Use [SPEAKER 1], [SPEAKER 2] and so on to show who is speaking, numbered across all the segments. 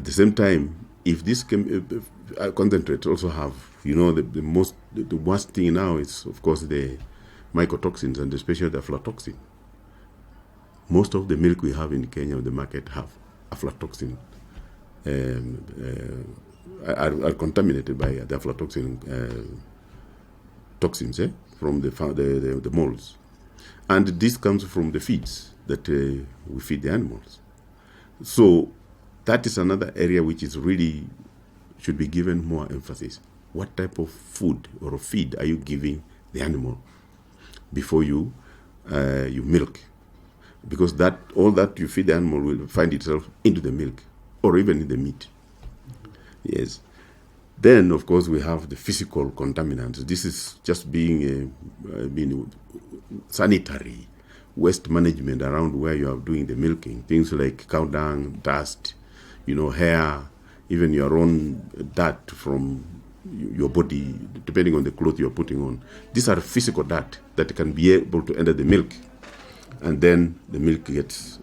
[SPEAKER 1] At the same time, if this concentrates also have, the worst thing now is, of course, the mycotoxins, and especially the aflatoxin. Most of the milk we have in Kenya on the market have aflatoxin, are contaminated by the aflatoxin toxins from the molds. And this comes from the feeds that we feed the animals. So that is another area which is really should be given more emphasis. What type of food or feed are you giving the animal before you milk? Because all that you feed the animal will find itself into the milk or even in the meat. Yes. Then, of course, we have the physical contaminants. This is just being sanitary waste management around where you are doing the milking. Things like cow dung, dust, hair, even your own dirt from your body, depending on the cloth you are putting on. These are physical dirt that can be able to enter the milk, and then the milk gets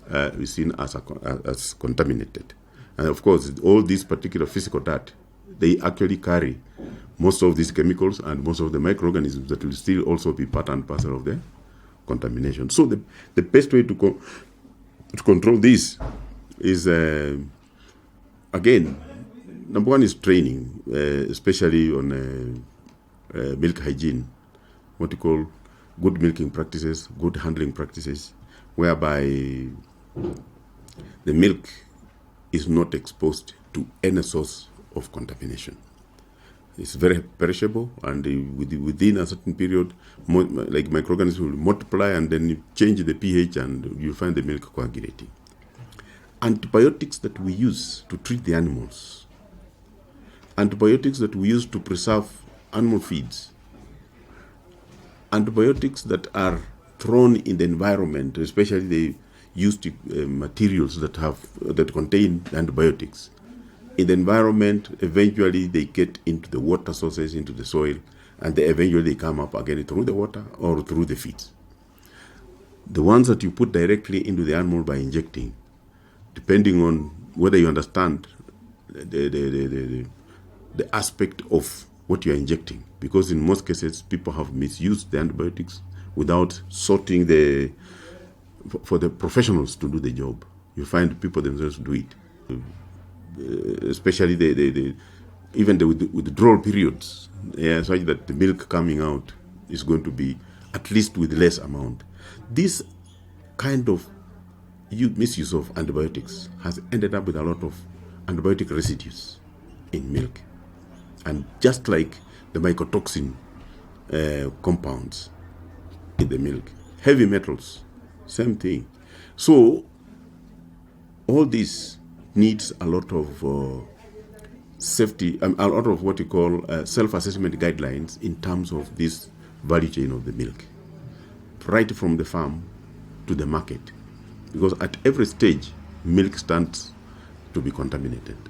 [SPEAKER 1] seen as contaminated. And of course, all these particular physical dirt, they actually carry most of these chemicals and most of the microorganisms that will still also be part and parcel of the contamination. So the best way to control this is, again, number one is training, especially on milk hygiene, what you call good milking practices, good handling practices, whereby the milk is not exposed to any source of contamination. It's very perishable, and within a certain period, microorganisms will multiply, and then you change the pH, and you find the milk coagulating. Antibiotics that we use to treat the animals, antibiotics that we use to preserve animal feeds, antibiotics that are thrown in the environment, especially the used materials that contain antibiotics. In the environment, eventually they get into the water sources, into the soil, and eventually they come up again through the water or through the feeds. The ones that you put directly into the animal by injecting, depending on whether you understand the aspect of what you are injecting, because in most cases people have misused the antibiotics without sorting for the professionals to do the job. You find people themselves do it. Especially even the withdrawal periods, such that the milk coming out is going to be at least with less amount. This kind of misuse of antibiotics has ended up with a lot of antibiotic residues in milk, and just like the mycotoxin compounds in the milk, heavy metals, same thing. So all this needs a lot of safety, a lot of what you call self-assessment guidelines in terms of this value chain of the milk, right from the farm to the market, because at every stage, milk stands to be contaminated.